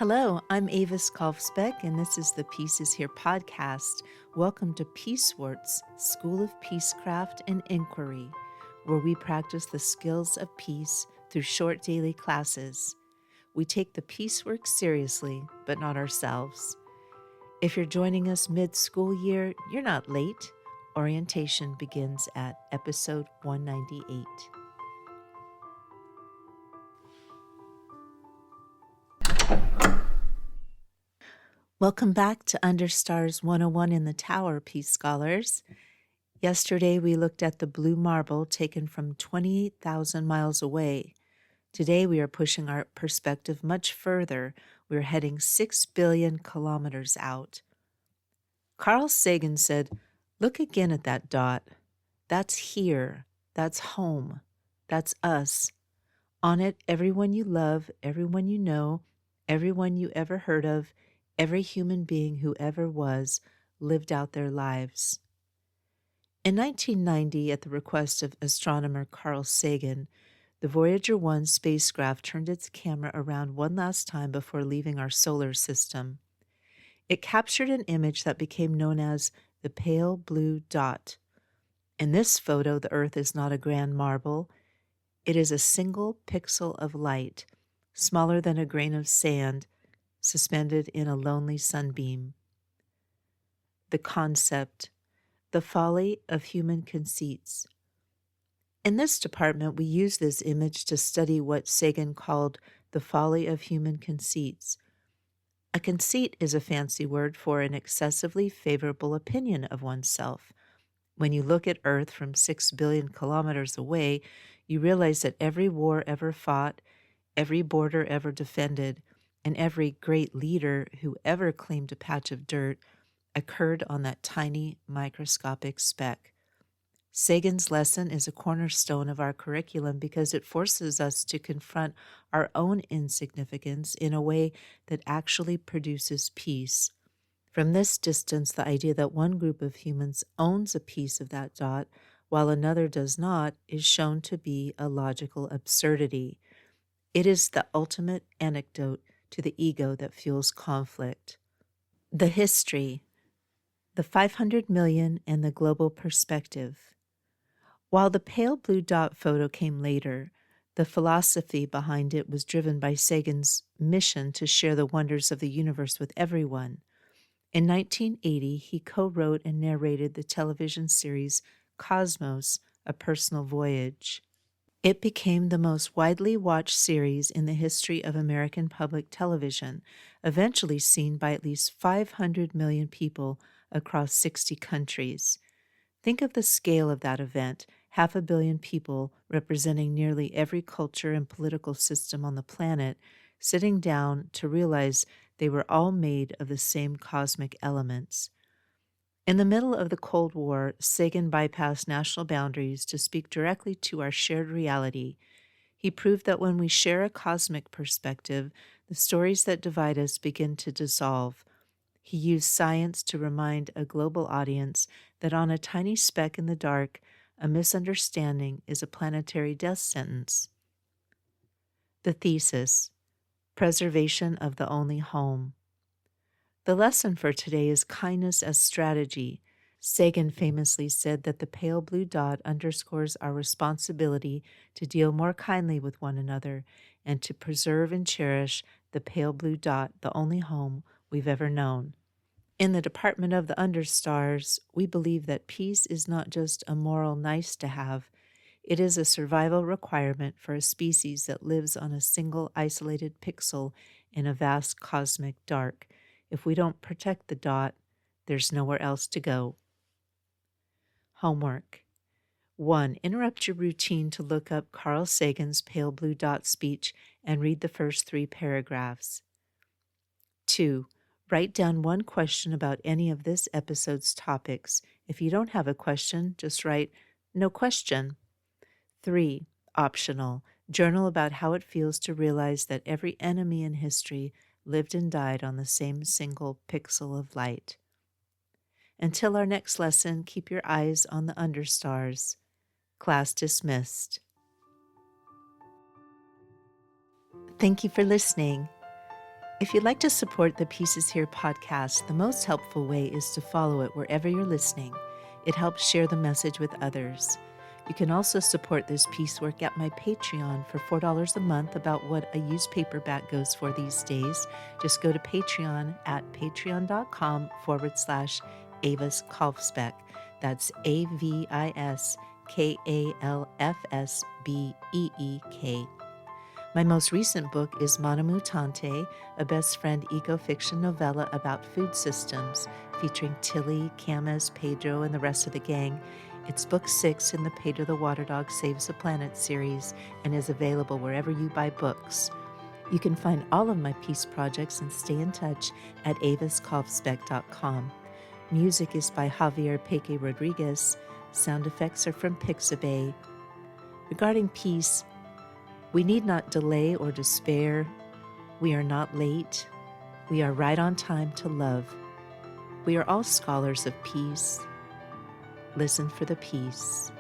Hello, I'm Avis Kalfsbeck, and this is the Peace is Here podcast. Welcome to Peacewarts, School of Peacecraft and Inquiry, where we practice the skills of peace through short daily classes. We take the peace work seriously, but not ourselves. If you're joining us mid-school year, you're not late. Orientation begins at episode 198. Welcome back to Understars 101 in the Tower, Peace Scholars. Yesterday, we looked at the blue marble taken from 28,000 miles away. Today, we are pushing our perspective much further. We're heading 6 billion kilometers out. Carl Sagan said, "Look again at that dot. That's here. That's home. That's us. On it, everyone you love, everyone you know, everyone you ever heard of, every human being who ever was, lived out their lives." In 1990, at the request of astronomer Carl Sagan, the Voyager 1 spacecraft turned its camera around one last time before leaving our solar system. It captured an image that became known as the pale blue dot. In this photo, the Earth is not a grand marble. It is a single pixel of light, smaller than a grain of sand, suspended in a lonely sunbeam. The concept, the folly of human conceits. In this department, we use this image to study what Sagan called the folly of human conceits. A conceit is a fancy word for an excessively favorable opinion of oneself. When you look at Earth from 6 billion kilometers away, you realize that every war ever fought, every border ever defended, and every great leader who ever claimed a patch of dirt occurred on that tiny microscopic speck. Sagan's lesson is a cornerstone of our curriculum because it forces us to confront our own insignificance in a way that actually produces peace. From this distance, the idea that one group of humans owns a piece of that dot while another does not is shown to be a logical absurdity. It is the ultimate antidote to the ego that fuels conflict. The history, the 500 million, and the global perspective. While the pale blue dot photo came later, the philosophy behind it was driven by Sagan's mission to share the wonders of the universe with everyone. In 1980, he co-wrote and narrated the television series Cosmos, A Personal Voyage. It became the most widely watched series in the history of American public television, eventually seen by at least 500 million people across 60 countries. Think of the scale of that event, 500 million people representing nearly every culture and political system on the planet, sitting down to realize they were all made of the same cosmic elements. In the middle of the Cold War, Sagan bypassed national boundaries to speak directly to our shared reality. He proved that when we share a cosmic perspective, the stories that divide us begin to dissolve. He used science to remind a global audience that on a tiny speck in the dark, a misunderstanding is a planetary death sentence. The thesis, preservation of the only home. The lesson for today is kindness as strategy. Sagan famously said that the pale blue dot underscores our responsibility to deal more kindly with one another and to preserve and cherish the pale blue dot, the only home we've ever known. In the department of the Understars, we believe that peace is not just a moral nice to have, it is a survival requirement for a species that lives on a single isolated pixel in a vast cosmic dark. If we don't protect the dot, there's nowhere else to go. Homework. 1. Interrupt your routine to look up Carl Sagan's pale blue dot speech and read the first 3 paragraphs. 2. Write down one question about any of this episode's topics. If you don't have a question, just write, "No question." 3. Optional. Journal about how it feels to realize that every enemy in history lived and died on the same single pixel of light. Until our next lesson, keep your eyes on the Understars. Class dismissed. Thank you for listening. If you'd like to support the Pieces Here podcast, the most helpful way is to follow it wherever you're listening. It helps share the message with others. You can also support this piecework at my Patreon for $4 a month, about what a used paperback goes for these days. Just go to Patreon at patreon.com/Avis Kalfsbeck. That's AVISKALFSBEEK. My most recent book is Mana Mutante, a best friend eco-fiction novella about food systems, featuring Tilly, Camas, Pedro, and the rest of the gang. It's book 6 in the Pedro the Water Dog Saves the Planet series and is available wherever you buy books. You can find all of my peace projects and stay in touch at aviskalfsbeck.com. Music is by Javier Peque Rodriguez. Sound effects are from Pixabay. Regarding peace, we need not delay or despair. We are not late. We are right on time to love. We are all scholars of peace. Listen for the peace.